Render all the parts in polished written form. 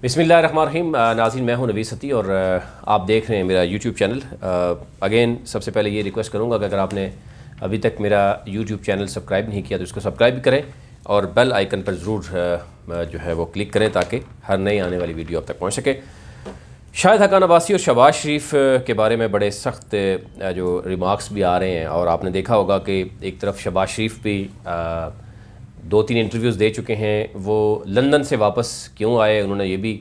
बिस्मिल्लाहिर्रहमानिर्रहीम। नाज़रीन, मैं हूं नवीस सती और आप देख रहे हैं मेरा यूट्यूब चैनल। अगेन सबसे पहले ये रिक्वेस्ट करूंगा कि अगर आपने अभी तक मेरा यूट्यूब चैनल सब्सक्राइब नहीं किया तो इसको सब्सक्राइब भी करें और बेल आइकन पर ज़रूर जो है वो क्लिक करें ताकि हर नई आने वाली वीडियो आप तक पहुँच सके। शाहिद हक़ान अब्बासी और शहबाज शरीफ के बारे में बड़े सख्त जो रिमार्क्स भी आ रहे हैं और आपने देखा होगा कि एक तरफ शहबाज शरीफ भी 2-3 इंटरव्यूज़ दे चुके हैं। वो लंदन से वापस क्यों आए उन्होंने ये भी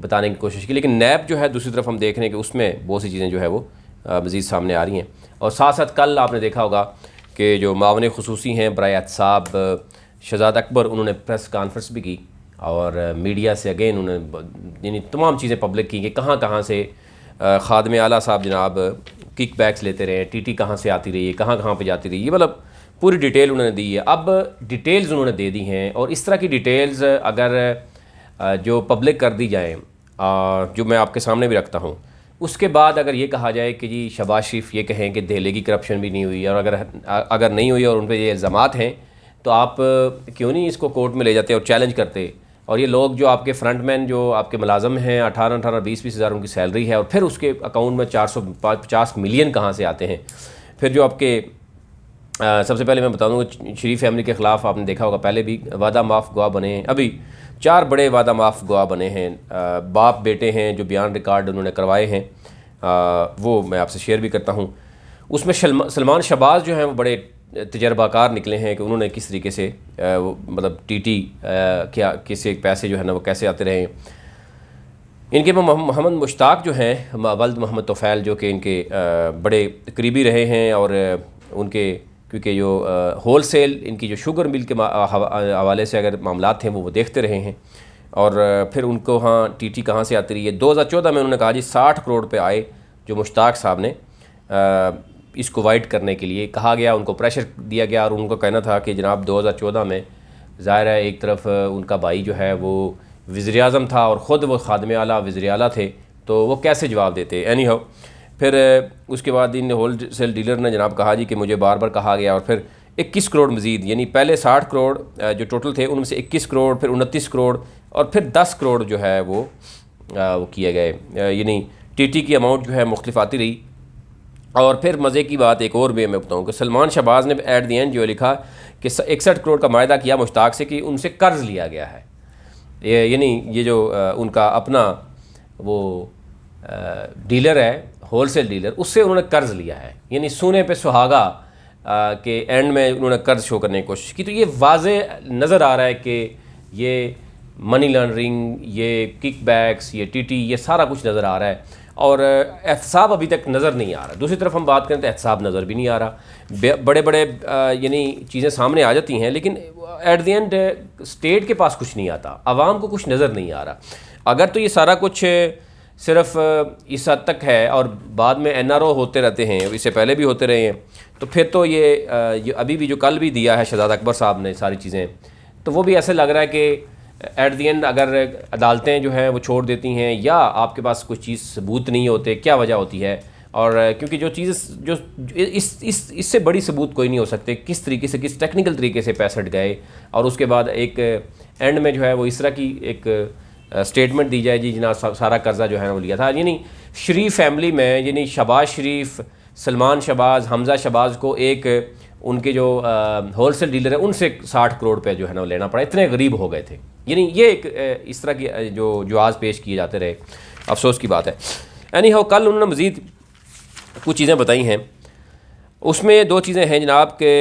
बताने की कोशिश की, लेकिन नैब जो है दूसरी तरफ हम देख रहे हैं कि उसमें बहुत सी चीज़ें जो है वो मज़ीद सामने आ रही हैं। और साथ साथ कल आपने देखा होगा कि जो मावन खुसूसी हैं बराए एहतसाब शहजाद अकबर, उन्होंने प्रेस कॉन्फ्रेंस भी की और मीडिया से अगेन उन्होंने यानी तमाम चीज़ें पब्लिक की कि कहाँ कहाँ से खादम आला साहब जनाब किक बैक्स लेते रहे, टीटी कहाँ से आती रही है, कहाँ कहाँ पे जाती रही है, मतलब पूरी डिटेल उन्होंने दी है। अब डिटेल्स उन्होंने दे दी हैं और इस तरह की डिटेल्स अगर जो पब्लिक कर दी जाए, जो मैं आपके सामने भी रखता हूँ, उसके बाद अगर ये कहा जाए कि जी शहबाज शरीफ ये कहें कि दहले की करप्शन भी नहीं हुई, और अगर नहीं हुई और उन पर ये इल्ज़ामात हैं तो आप क्यों नहीं इसको कोर्ट में ले जाते और चैलेंज करते। और ये लोग जो आपके फ्रंटमैन जो आपके मुलाजम हैं 18-18, 20-20 हज़ार उनकी सैलरी है और फिर उसके अकाउंट में 450 मिलियन कहाँ से आते हैं। फिर जो आपके सबसे पहले मैं बता दूँगा शरीफ फैमिली के ख़िलाफ़ आपने देखा होगा पहले भी वादा माफ़ गवाह बने हैं, अभी 4 बड़े वादा माफ़ गवाह बने हैं। बाप बेटे हैं जो बयान रिकॉर्ड उन्होंने करवाए हैं, वो मैं आपसे शेयर भी करता हूँ। उसमें सलमान शहबाज जो हैं वो बड़े तजर्बाकार निकले हैं कि उन्होंने किस तरीके से मतलब टीटी क्या किसी पैसे जो है ना वो कैसे आते रहे। इनके मोहम्मद मुश्ताक जो हैं वल्द मोहम्मद तोफ़ैल जो कि इनके बड़े करीबी रहे हैं और उनके क्योंकि जो होल सेल इनकी जो शुगर मिल के हवाले से अगर मामलात थे वो देखते रहे हैं और फिर उनको हाँ टीटी कहाँ से आती रही है। 2014 में उन्होंने कहा जी 60 करोड़ पे आए जो मुश्ताक साहब ने इसको वाइड करने के लिए कहा गया, उनको प्रेशर दिया गया और उनको कहना था कि जनाब 2014 में ज़ाहिर है एक तरफ उनका भाई जो है वो वज़ीर-ए-आज़म था और ख़ुद वो खादम आला वज़ीर आला थे, तो वो कैसे जवाब देते। एनी हाउ फिर उसके बाद इन होल सेल डीलर ने जनाब कहा जी कि मुझे बार बार कहा गया और फिर 21 करोड़ मज़ीद, यानी पहले 60 करोड़ जो टोटल थे उनमें से 21 करोड़ फिर 29 करोड़ और फिर 10 करोड़ जो है वो किए गए, यानी टीटी की अमाउंट जो है मुख्तलिफ आती रही। और फिर मज़े की बात एक और भी मैं बताऊँ कि सलमान शहबाज ने एट दी एंड जो लिखा कि 61 करोड़ का मायदा किया मुश्ताक से कि उनसे कर्ज़ लिया गया है। यानी ये जो उनका अपना वो डीलर है होल सेल डीलर, उससे उन्होंने कर्ज़ लिया है, यानी सोने पे सुहागा के एंड में उन्होंने कर्ज़ शो करने की कोशिश की। तो ये वाज़े नज़र आ रहा है कि ये मनी लॉन्ड्रिंग, ये किक बैक्स, ये टीटी, ये सारा कुछ नज़र आ रहा है और एहतसाब अभी तक नज़र नहीं आ रहा। दूसरी तरफ हम बात करें तो एहतसाब नज़र भी नहीं आ रहा। बड़े बड़े यानी चीज़ें सामने आ जाती हैं लेकिन एट द एंड स्टेट के पास कुछ नहीं आता, आवाम को कुछ नज़र नहीं आ रहा। अगर तो ये सारा कुछ सिर्फ इस हद तक है और बाद में एनआरओ होते रहते हैं, इससे पहले भी होते रहे हैं, तो फिर तो ये अभी भी जो कल भी दिया है शहजाद अकबर साहब ने सारी चीज़ें, तो वो भी ऐसे लग रहा है कि एट दी एंड अगर अदालतें जो हैं वो छोड़ देती हैं या आपके पास कोई चीज़ सबूत नहीं होते, क्या वजह होती है। और क्योंकि जो चीज़ जो इससे बड़ी सबूत कोई नहीं हो सकते, किस तरीके से किस टेक्निकल तरीके से पैसे हट गए और उसके बाद एक एंड में जो है वो इस तरह की एक स्टेटमेंट दी जाए जी जनाब सारा कर्जा जो है वो लिया था। यानी शरीफ फैमिली में यानी शहबाज शरीफ, सलमान शहबाज, हमज़ा शहबाज को एक उनके जो होल सेल डीलर है उनसे 60 करोड़ पे जो है ना वो लेना पड़ा, इतने गरीब हो गए थे। यानी ये एक इस तरह की जो आज पेश किए जाते रहे, अफसोस की बात है। एनी हाउ कल उन्होंने मज़ीद कुछ चीज़ें बताई हैं, उसमें 2 चीज़ें हैं जनाब के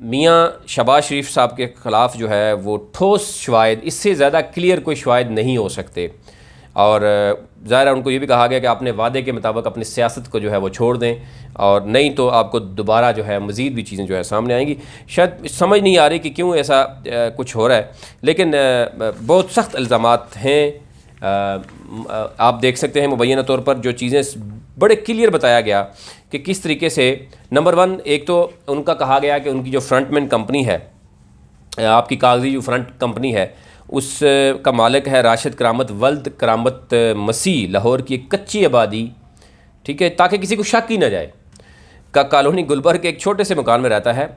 मियाँ शहबाज शरीफ साहब के ख़िलाफ़ जो है वो ठोस शवाहिद, इससे ज़्यादा क्लियर कोई शवाहिद नहीं हो सकते और ज़ाहिर है उनको ये भी कहा गया कि आपने वादे के मुताबिक अपनी सियासत को जो है वो छोड़ दें और नहीं तो आपको दोबारा जो है मज़ीद भी चीज़ें जो है सामने आएंगी। शायद समझ नहीं आ रही कि क्यों ऐसा कुछ हो रहा है, लेकिन बहुत सख्त इल्ज़ामात हैं। आप देख सकते हैं मुबैना तौर पर जो चीज़ें बड़े क्लियर बताया गया कि किस तरीके से नंबर 1 एक तो उनका कहा गया कि उनकी जो फ्रंटमैन कंपनी है, आपकी कागजी जो फ्रंट कंपनी है, उस का मालिक है राशिद करामत वल्द करामत मसीह, लाहौर की एक कच्ची आबादी, ठीक है, ताकि किसी को शक ही ना जाए, का कॉलोनी गुलबर्ग के एक छोटे से मकान में रहता है।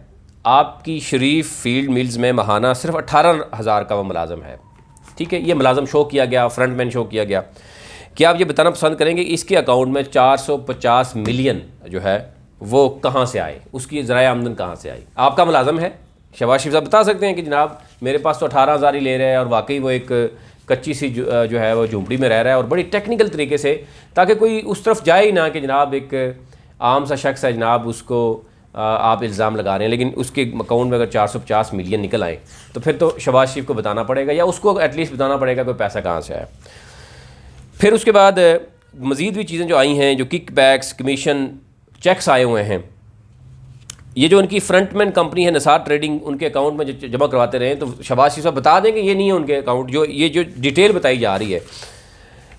आपकी शरीफ फील्ड मिल्स में महाना सिर्फ 18,000 का वो मुलाजम है। ठीक है, ये मुलाजम शो किया गया, फ्रंटमैन शो किया गया। क्या आप ये बताना पसंद करेंगे इसके अकाउंट में 450 मिलियन जो है वो कहाँ से आए, उसकी ज़राए आमदन कहाँ से आई? आपका मुलाजम है, शहबाज शरीफ साहब बता सकते हैं कि जनाब मेरे पास तो 18,000 ही ले रहे हैं और वाकई वो एक कच्ची सी जो है वो झूंपड़ी में रह रहा है, और बड़ी टेक्निकल तरीके से, ताकि कोई उस तरफ जाए ही ना कि जनाब एक आम सा शख्स है जनाब उसको आप इल्ज़ाम लगा रहे हैं, लेकिन उसके अकाउंट में अगर 450 मिलियन निकल आए तो फिर तो शहबाज शरीफ को बताना पड़ेगा, या उसको एटलीस्ट बताना पड़ेगा कोई पैसा कहाँ से आया। फिर उसके बाद मज़ीद भी चीज़ें जो आई हैं, जो किक बैक्स, कमीशन, चेक्स आए हुए हैं, ये जो उनकी फ्रंटमैन कंपनी है निसार ट्रेडिंग, उनके अकाउंट में जो जमा करवाते रहे, तो शहबाज शरीफ साहब बता देंगे ये नहीं है उनके अकाउंट, जो डिटेल बताई जा रही है।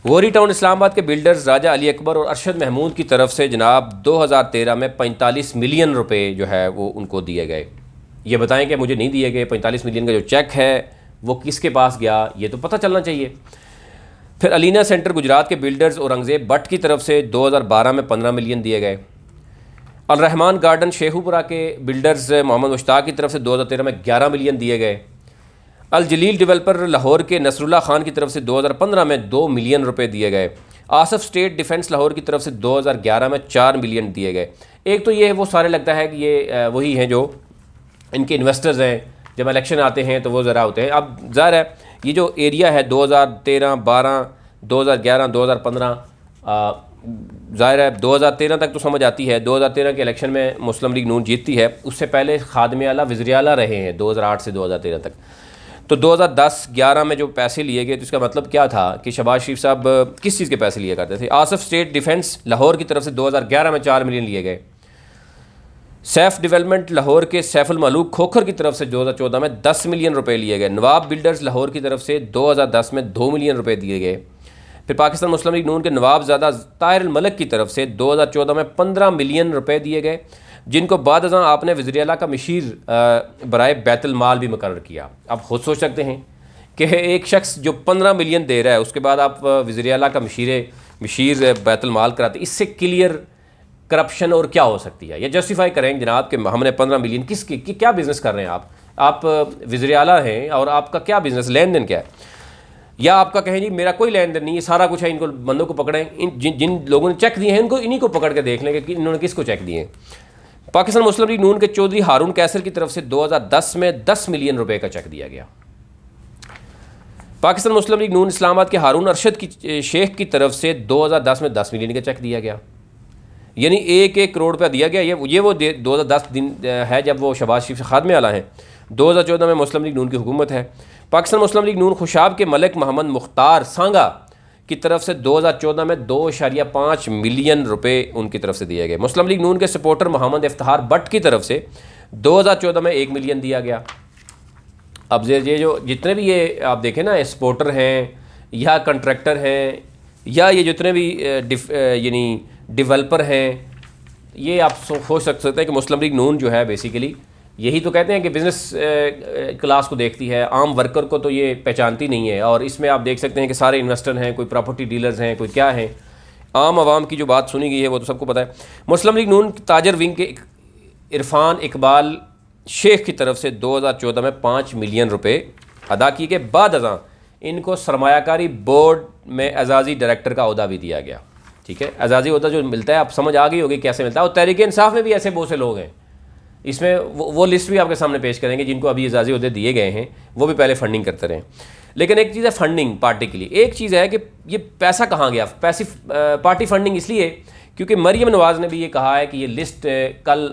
गोरी टाउन इस्लामाबाद के बिल्डर्स राजा अली अकबर और अरशद महमूद की तरफ से जनाब 2013 में 45 मिलियन रुपए जो है वो उनको दिए गए। ये बताएं कि मुझे नहीं दिए गए, 45 मिलियन का जो चेक है वो किसके पास गया, ये तो पता चलना चाहिए। फिर अलीना सेंटर गुजरात के बिल्डर्स औरंगजेब भट्ट की तरफ से 2012 में 15 मिलियन दिए गए। अल रहमान गार्डन शेखुपुरा के बिल्डर्स मोहम्मद मुश्ताक की तरफ से 2013 में 11 मिलियन दिए गए। अल जलील डेवलपर लाहौर के नसरुल्लाह खान की तरफ से 2015 में 2 मिलियन रुपए दिए गए। आसफ स्टेट डिफेंस लाहौर की तरफ से 2011 में 4 मिलियन दिए गए। एक तो ये वो सारे लगता है कि ये वही हैं जो इनके इन्वेस्टर्स हैं, जब इलेक्शन आते हैं तो वो ज़रा होते हैं। अब ज़ाहिर है ये जो एरिया है 2013, 12, 2011, 2015, ज़ाहिर है 2013 तक तो समझ आती है। 2013 के इलेक्शन में मुस्लिम लीग नून जीतती है, उससे पहले खादमे आला वज़ीर आला रहे हैं 2008 से 2013 तक। तो 2010-11 में जो पैसे लिए गए तो इसका मतलब क्या था कि शहबाज शरीफ साहब किस चीज़ के पैसे लिया करते थे? आसफ स्टेट डिफेंस लाहौर की तरफ से 2011 में 4 मिलियन लिए गए। सैफ डेवलपमेंट लाहौर के सैफुल मलूक खोखर की तरफ से 2014 में 10 मिलियन रुपए लिए गए। नवाब बिल्डर्स लाहौर की तरफ से 2010 में 2 मिलियन रुपए दिए गए। फिर पाकिस्तान मुस्लिम लीग नून के नवाबजादा ताहिर मलिक की तरफ से 2014 में 15 मिलियन रुपए दिए गए, जिनको बाद अज़ां आपने वज़ीर आला का मशीर बराए बैतुल माल भी मुकर्रर किया। आप खुद सोच सकते हैं कि एक शख्स जो 15 मिलियन दे रहा है उसके बाद आप वज़ीर आला का मशीर बैतुल माल कराते, इससे क्लियर करप्शन और क्या हो सकती है? ये जस्टिफाई करें जनाब कि हमने 15 मिलियन किसकी क्या बिज़नेस कर रहे हैं आप वज़ीर आला हैं और आपका क्या बिज़नेस, लेन देन क्या है? या आपका कहें जी मेरा कोई लेन देन नहीं है, सारा कुछ है, इनको बंदों को पकड़ें, जिन लोगों ने चेक दिए हैं इनको इन्हीं को पकड़ के देख लेंगे कि इन्होंने किसको चेक दिए हैं। पाकिस्तान मुस्लिम लीग नून के चौधरी हारून कैसर की तरफ से 2010 में 10 मिलियन रुपए का चेक दिया गया। पाकिस्तान मुस्लिम लीग नून इस्लामाबाद के हारून अरशद की शेख की तरफ से 2010 में 10 मिलियन का चेक दिया गया, यानी 1-1 करोड़ रुपया दिया गया। ये वो 2010 दिन है जब वो शहबाज शरीफ से खादमे आला हैं। 2014 में मुस्लिम लीग नून की हुकूमत है। पाकिस्तान मुस्लिम लीग नून खुशाब के मलिक मोहम्मद मुख्तार सांगा की तरफ से 2014 में 2.5 मिलियन रुपए उनकी तरफ से दिए गए। मुस्लिम लीग नून के सपोर्टर मोहम्मद इफ्तिखार भट्ट की तरफ से 2014 में 1 मिलियन दिया गया। अब ये जो जितने भी ये आप देखें ना सपोर्टर हैं या कंट्रैक्टर हैं या ये जितने भी यानी डेवलपर हैं, ये आप सोच सकते हैं कि मुस्लिम लीग नून जो है बेसिकली यही तो कहते हैं कि बिज़नेस क्लास को देखती है, आम वर्कर को तो ये पहचानती नहीं है। और इसमें आप देख सकते हैं कि सारे इन्वेस्टर हैं, कोई प्रॉपर्टी डीलर्स हैं, कोई क्या हैं। आम आवाम की जो बात सुनी गई है वो तो सबको पता है। मुस्लिम लीग नून ताजर विंग के इरफान इकबाल शेख की तरफ से 2014 में 5 मिलियन रुपए अदा किए गए। बाद अज़ां इनको सरमायाकारी बोर्ड में एजाज़ी डायरेक्टर का ओहदा भी दिया गया। ठीक है, एजाज़ी ओहदा जो मिलता है आप समझ आ गई होगी कैसे मिलता है। और तहरीक इंसाफ में भी ऐसे बहुत से लोग हैं, इसमें वो लिस्ट भी आपके सामने पेश करेंगे जिनको अभी एजाज़ी ओहदे दिए गए हैं, वो भी पहले फंडिंग करते रहे। लेकिन एक चीज़ है फंडिंग पार्टी के लिए, एक चीज़ है कि ये पैसा कहाँ गया। पैसिव पार्टी फंडिंग इसलिए क्योंकि मरीम नवाज़ ने भी ये कहा है कि ये लिस्ट कल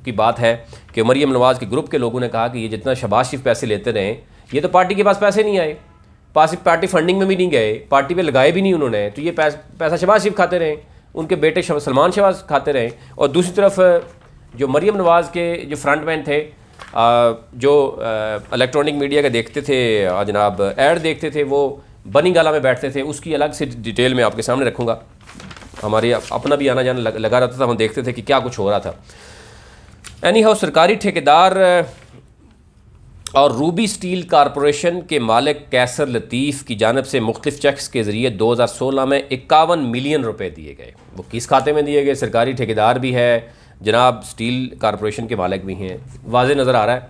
की बात है कि मरीम नवाज़ के ग्रुप के लोगों ने कहा कि ये जितना शहबाज शरीफ पैसे लेते रहे ये तो पार्टी के पास पैसे नहीं आए, पार्टी फंडिंग में भी नहीं गए, पार्टी पे लगाए भी नहीं उन्होंने, तो ये पैसा शहबाज शरीफ खाते रहे, उनके बेटे सलमान शहबाज खाते रहे। और दूसरी तरफ जो मरीम नवाज़ के जो फ्रंटमैन थे जो इलेक्ट्रॉनिक मीडिया का देखते थे जनाब ऐड देखते थे, वो बनी गाला में बैठते थे। उसकी अलग से डिटेल में आपके सामने रखूँगा। हमारे अपना भी आना जाना लगा रहता था, हम देखते थे कि क्या कुछ हो रहा था। एनी हाउ सरकारी ठेकेदार और रूबी स्टील कॉरपोरेशन के मालिक कैसर लतीफ़ की जानिब से मुख्तलिफ चेक्स के ज़रिए 2016 में 51 मिलियन रुपए दिए गए। वो किस खाते में दिए गए? सरकारी ठेकेदार भी है जनाब, स्टील कॉरपोरेशन के मालिक भी हैं, वाज़े नज़र आ रहा है।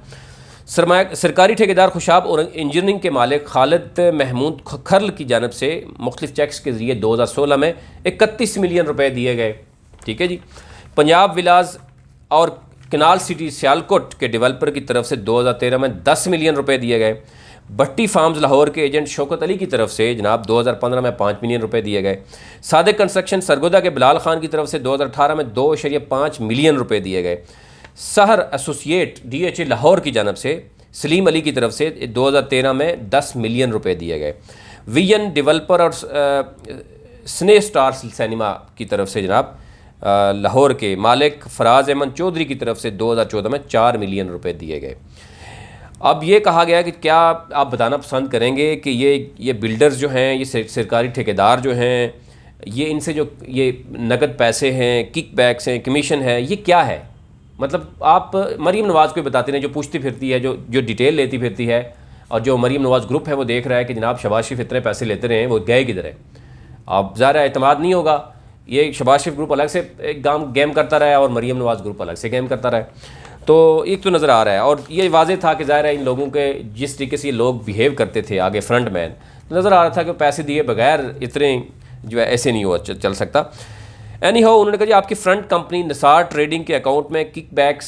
सरकारी ठेकेदार खुशाब और इंजीनियरिंग के मालिक खालिद महमूद खरल की जानब से मुख्तलिफ चेक्स के ज़रिए 2016 में 31 मिलियन रुपए दिए गए। ठीक है जी। पंजाब विलाज और कनाल सिटी सियालकोट के डेवलपर की तरफ से 2013 में 10 मिलियन रुपए दिए गए। भट्टी फार्म्स लाहौर के एजेंट शौकत अली की तरफ से जनाब 2015 में 5 मिलियन रुपए दिए गए। सादिक कंस्ट्रक्शन सरगोदा के बिलाल खान की तरफ से 2018 में 2.5 मिलियन रुपए दिए गए। सहर एसोसिएट DHA लाहौर की जानब से सलीम अली की तरफ से 2013 में 10 मिलियन रुपए दिए गए। विजन डेवलपर और स्ने स्टार सिनेमा की तरफ से जनाब लाहौर के मालिक फराज अहमद चौधरी की तरफ से 2014 में 4 मिलियन रुपए दिए गए। अब ये कहा गया कि क्या आप बताना पसंद करेंगे कि ये बिल्डर्स जो हैं, ये सरकारी ठेकेदार जो हैं, ये इनसे जो ये नकद पैसे हैं, किक बैक्स हैं, कमीशन है, ये क्या है? मतलब आप मरीम नवाज़ को बताते हैं, जो पूछती फिरती है, जो डिटेल लेती फिरती है, और जो मरीम नवाज़ ग्रुप है वो देख रहा है कि जनाब शहबाज शरीफ इतने पैसे लेते रहे, वो गए किधर है? अब ज़ाहिर एतमाद नहीं होगा। ये शहबाज शरीफ ग्रुप अलग से एक गेम करता रहा है और मरीम नवाज़ ग्रुप अलग से गेम करता रहा है। तो एक तो नज़र आ रहा है, और ये वाज़ेह था कि ज़ाहिर है इन लोगों के जिस तरीके से ये लोग बिहेव करते थे आगे फ्रंट मैन, तो नज़र आ रहा था कि पैसे दिए बगैर इतने जो है ऐसे नहीं हो चल सकता। एनी हाउ उन्होंने कहा जी आपकी फ्रंट कंपनी निसार ट्रेडिंग के अकाउंट में किकबैक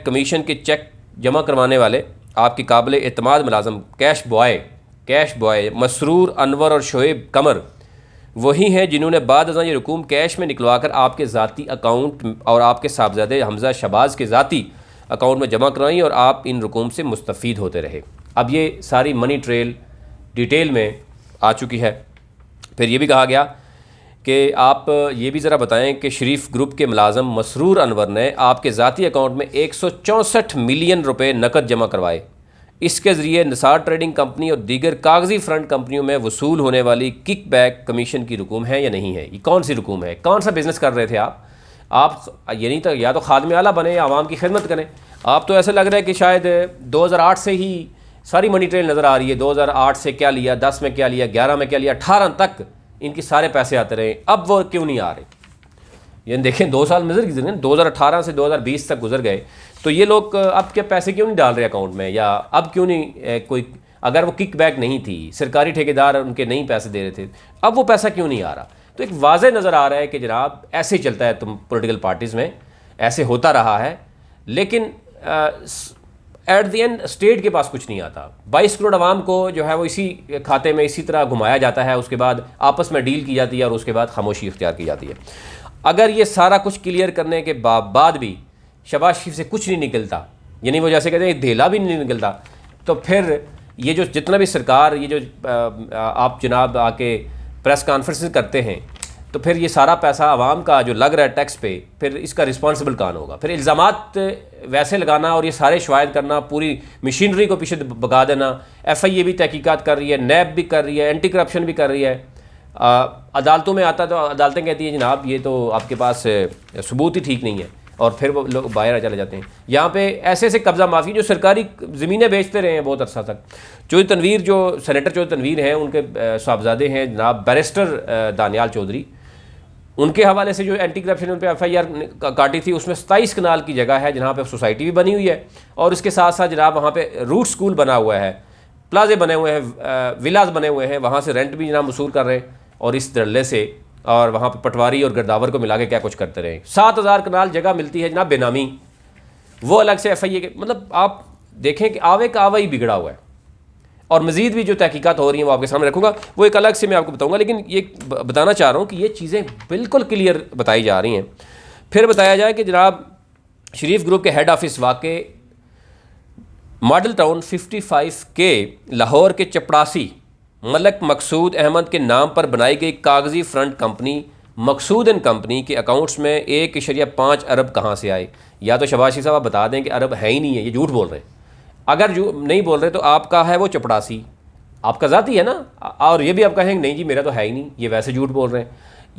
कमीशन के चेक जमा करवाने वाले आपके काबिल एतमाद मुलाजम कैश बॉय मसरूर अनवर और शोएब कमर वही हैं जिन्होंने बाद ये रकूम कैश में निकलवाकर आपके ज़ाती अकाउंट और आपके साहबजादे हमजा शहबाज के ज़ाती अकाउंट में जमा करवाई और आप इन रकूम से मुस्तफ़ीद होते रहे। अब ये सारी मनी ट्रेल डिटेल में आ चुकी है। फिर ये भी कहा गया कि आप ये भी ज़रा बताएं कि शरीफ ग्रुप के मुलाजम मसरूर अनवर ने आपके ज़ाती अकाउंट में 164 मिलियन रुपए नकद जमा करवाए। इसके ज़रिए निसार ट्रेडिंग कंपनी और दीगर कागजी फ्रंट कंपनियों में वसूल होने वाली किक बैक कमीशन की रकूम है या नहीं है? ये कौन सी रकूम है? कौन सा बिज़नेस कर रहे थे आप ये नहीं तो या तो खादम आला बने या आवाम की खिदमत करें। आप तो ऐसा लग रहा है कि शायद 2008 से ही सारी मनी ट्रेल नज़र आ रही है। 2008 से क्या लिया, 10 में क्या लिया, 11 में क्या लिया, 18 तक इनके सारे पैसे आते रहे। अब वो क्यों नहीं आ रहे? ये देखें 2 साल गुजरे, 2018 से 2020 तक गुजर गए, तो ये लोग अब क्या पैसे क्यों नहीं डाल रहे अकाउंट में? या अब क्यों नहीं कोई, अगर वो किक बैक नहीं थी, सरकारी ठेकेदार उनके नहीं पैसे दे रहे थे, अब वो पैसा क्यों नहीं आ रहा? तो एक वाज़े नज़र आ रहा है कि जनाब ऐसे ही चलता है तुम पॉलिटिकल पार्टीज़ में, ऐसे होता रहा है। लेकिन एट द एंड स्टेट के पास कुछ नहीं आता। 22 करोड़ आवाम को जो है वो इसी खाते में इसी तरह घुमाया जाता है, उसके बाद आपस में डील की जाती है और उसके बाद खामोशी इख्तियार की जाती है। अगर ये सारा कुछ क्लियर करने के बाद भी शहबाज शरीफ से कुछ नहीं निकलता, यानी वो जैसे कहते हैं धेला भी नहीं निकलता, तो फिर ये जो जितना भी सरकार ये जो आप जनाब आके प्रेस कॉन्फ्रेंस करते हैं, तो फिर ये सारा पैसा आवाम का जो लग रहा है टैक्स पे, फिर इसका रिस्पॉन्सिबल कौन होगा? फिर इल्ज़ामात वैसे लगाना और ये सारे शवाहिद करना, पूरी मशीनरी को पीछे भगा देना। FIA भी तहकीकात कर रही है, NAB भी कर रही है, एंटी करप्शन भी कर रही है। अदालतों में आता तो अदालतें कहती हैं जनाब ये तो आपके पास सबूत ही ठीक नहीं है, और फिर वो लोग बाहर चले जाते हैं। यहाँ पे ऐसे ऐसे कब्ज़ा माफ़ी जो सरकारी ज़मीनें बेचते रहे हैं बहुत अरसा तक। चौधरी तनवीर जो सेनेटर चौधरी तनवीर हैं, उनके साहबजादे हैं जनाब बैरिस्टर दानियाल चौधरी, उनके हवाले से जो एंटी करप्शन उन पर FIR काटी थी, उसमें 27 कनाल की जगह है जहाँ पे सोसाइटी भी बनी हुई है, और उसके साथ साथ जनाब वहाँ पे रूट स्कूल बना हुआ है, प्लाजे बने हुए हैं, विलाज बने हुए हैं, वहाँ से रेंट भी जनाब वसूल कर रहे हैं, और इस धड़ल्ले से और वहाँ पे पटवारी और गिरदावर को मिला के क्या कुछ करते रहे। 7000 कनाल जगह मिलती है जनाब बेनामी, वो अलग से FIA के, मतलब आप देखें कि आवे का आवा ही बिगड़ा हुआ है। और मज़ीद भी जो तहकीकात हो रही हैं वो आपके सामने रखूँगा, वो एक अलग से मैं आपको बताऊँगा, लेकिन ये बताना चाह रहा हूँ कि ये चीज़ें बिल्कुल क्लियर बताई जा रही हैं। फिर बताया जाए कि जनाब शरीफ ग्रुप के हेड ऑफिस वाक़े मॉडल टाउन 55 के लाहौर के चपड़ासी मलक मकसूद अहमद के नाम पर बनाई गई कागजी front company Maqsood and company के अकाउंट्स में 1.5 अरब कहाँ से आए? या तो शहबाज शरीफ साहब आप बता दें कि अरब है ही नहीं है, ये झूठ बोल रहे हैं। अगर जो नहीं बोल रहे तो आपका है वो चपड़ासी, आपका ज़ाती है ना, और ये भी आप कहेंगे नहीं जी मेरा तो है ही नहीं, ये वैसे झूठ बोल रहे हैं,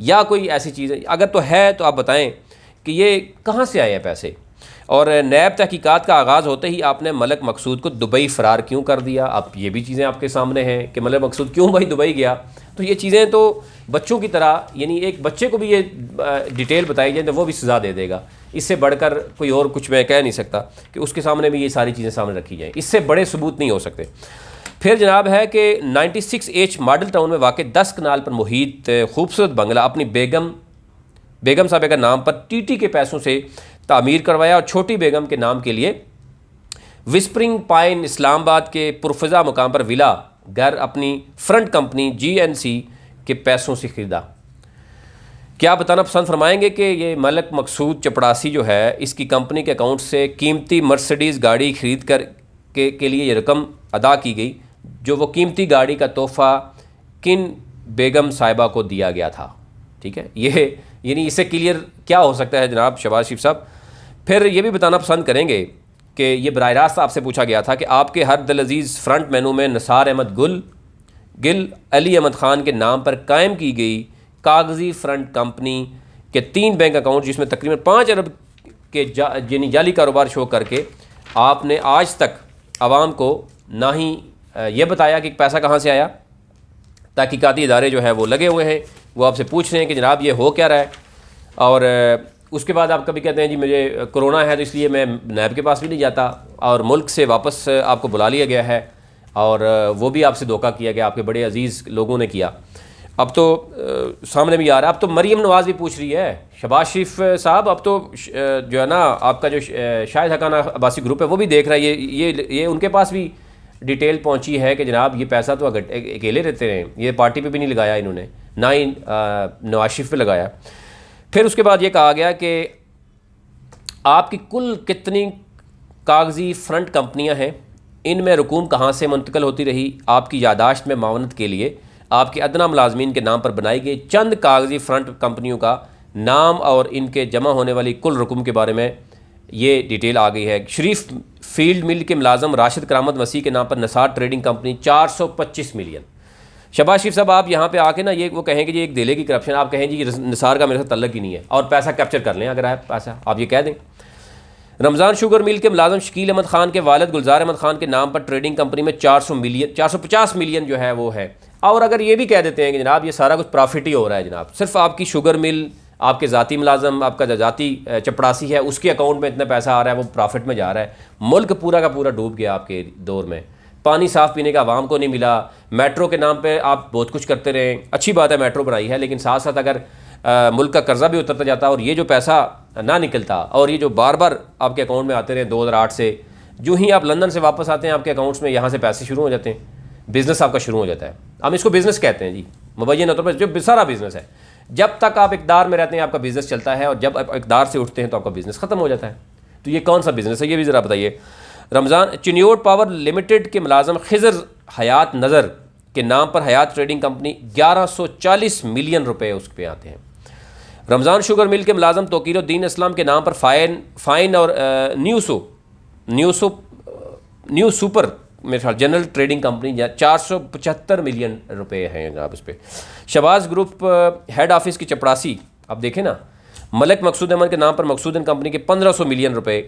या कोई ऐसी चीज़ है। अगर तो है तो आप बताएं कि ये कहाँ से आए हैं पैसे। और नैब तहकीकात का आगाज़ होते ही आपने मलक मकसूद को दुबई फ़रार क्यों कर दिया? अब ये भी चीज़ें आपके सामने हैं कि मलक मकसूद क्यों भाई दुबई गया। तो ये चीज़ें तो बच्चों की तरह, यानी एक बच्चे को भी ये डिटेल बताई जाए तो वो भी सज़ा दे देगा। इससे बढ़कर कोई और कुछ मैं कह नहीं सकता कि उसके सामने भी ये सारी चीज़ें सामने रखी जाएँ, इससे बड़े सबूत नहीं हो सकते। फिर जनाब है कि 96H मॉडल टाउन में वाक़ 10 कनाल पर मुहीत खूबसूरत बंगला अपनी बेगम साहब के नाम पर टीटी के पैसों से तामीर करवाया और छोटी बेगम के नाम के लिए विस्परिंग पाइन इस्लामाबाद के पुरफज़ा मुकाम पर विला घर अपनी फ्रंट कंपनी GNC के पैसों से ख़रीदा। क्या बताना पसंद फरमाएंगे कि ये मलिक मकसूद चपड़ासी जो है, इसकी कंपनी के अकाउंट से कीमती मर्सिडीज़ गाड़ी ख़रीद कर के लिए ये रकम अदा की गई, जो वो कीमती गाड़ी का तोहफ़ा किन बेगम साहिबा को दिया गया था। ठीक है, ये यानी इससे क्लियर क्या हो सकता है जनाब शहबाज शरीफ साहब। फिर ये भी बताना पसंद करेंगे कि ये बराह रास्त आपसे पूछा गया था कि आपके हर दिल अजीज़ फ्रंट मेनू में निसार अहमद गिल अली अहमद ख़ान के नाम पर कायम की गई कागज़ी फ्रंट कंपनी के 3 बैंक अकाउंट, जिसमें तकरीबन 5 अरब के यानी जाली कारोबार शो करके आपने आज तक आवाम को ना ही ये बताया कि पैसा कहाँ से आया। तहकीकाती इदारे जो है वो लगे हुए हैं, वो आपसे पूछ रहे हैं कि जनाब ये हो क्या रहा है। और उसके बाद आप कभी कहते हैं जी मुझे कोरोना है तो इसलिए मैं नैब के पास भी नहीं जाता, और मुल्क से वापस आपको बुला लिया गया है और वो भी आपसे धोखा किया गया, आपके बड़े अजीज़ लोगों ने किया। अब तो सामने भी आ रहा है, अब तो मरीम नवाज़ भी पूछ रही है शहबाज शरीफ साहब, अब तो जो है ना आपका जो शाहिद हक़ाना अब्बासी ग्रुप है वो भी देख रहा है, ये उनके पास भी डिटेल पहुंची है कि जनाब ये पैसा तो अकेले रहते हैं, ये पार्टी पे भी नहीं लगाया इन्होंने, ना ही नवाज शरीफ पे लगाया। फिर उसके बाद ये कहा गया कि आपकी कुल कितनी कागजी फ्रंट कंपनियां हैं, इनमें रकूम कहाँ से मुंतकिल होती रही। आपकी यादाश्त में मावनत के लिए आपके अदना मुलाजमीन के नाम पर बनाई गई चंद कागजी फ्रंट कंपनियों का नाम और इनके जमा होने वाली कुल रकूम के बारे में ये डिटेल आ गई है। शरीफ फील्ड मिल के मुलाजम राशिद करामत मसीह के नाम पर Nisar trading company 425 million. Shahbaz Sharif sahab आप यहाँ पे आके ना ये वो कहेंगे जी एक दिले की करप्शन, आप कहें जी निसार का मेरे साथ तल्लक ही नहीं है और पैसा कैप्चर कर लें, अगर आप पैसा आप ये कह दें। रमज़ान शुगर मिल के मुलाजम शकील अहमद ख़ान के वालिद गुलजार अहमद ख़ान के नाम पर ट्रेडिंग कंपनी में 450 मिलियन जो है वो है। और अगर ये भी कह देते हैं कि जनाब ये सारा कुछ प्रॉफिट ही हो रहा है, जनाब सिर्फ आपकी शुगर मिल, आपके ज़ाती मुलाजम, आपका जो ज़ाती चपड़ासी है उसके अकाउंट में इतना पैसा आ रहा है, वो प्रॉफिट में जा रहा है। मुल्क पूरा का पूरा डूब गया आपके दौर में, पानी साफ़ पीने का आवाम को नहीं मिला। मेट्रो के नाम पे आप बहुत कुछ करते रहे, अच्छी बात है मेट्रो बनाई है, लेकिन साथ साथ अगर मुल्क का कर्जा भी उतरता जाता और ये जो पैसा ना निकलता और ये जो बार बार आपके अकाउंट में आते रहे 2008 से, जो ही आप लंदन से वापस आते हैं आपके अकाउंट्स में यहाँ से पैसे शुरू हो जाते हैं, बिज़नेस आपका शुरू हो जाता है। हम इसको बिज़नेस कहते हैं जी, मुबैयन तौर पर जो सारा बिज़नेस है, जब तक आप इक़दार में रहते हैं आपका बिज़नेस चलता है, और जब आप इक़दार से उठते हैं तो आपका बिज़नेस ख़त्म हो जाता है। तो ये कौन सा बिज़नेस है ये भी ज़रा बताइए। रमज़ान चिन्योट पावर लिमिटेड के मुलाजम खिज़र हयात नज़र के नाम पर हयात ट्रेडिंग कंपनी 1140 मिलियन रुपए उस पर आते हैं। रमज़ान शुगर मिल के मुलाजम तोकीरुद्दीन इस्लाम के नाम पर फ़ाइन और न्यू सुपर मेरे ख्याल जनरल ट्रेडिंग कंपनी 475 मिलियन रुपए हैं जनाब इस पर। शहबाज ग्रुप हेड ऑफिस की चपड़ासी आप देखें ना, मलिक मकसूद अहमद के नाम पर मकसूदन कंपनी के 1500 मिलियन रुपए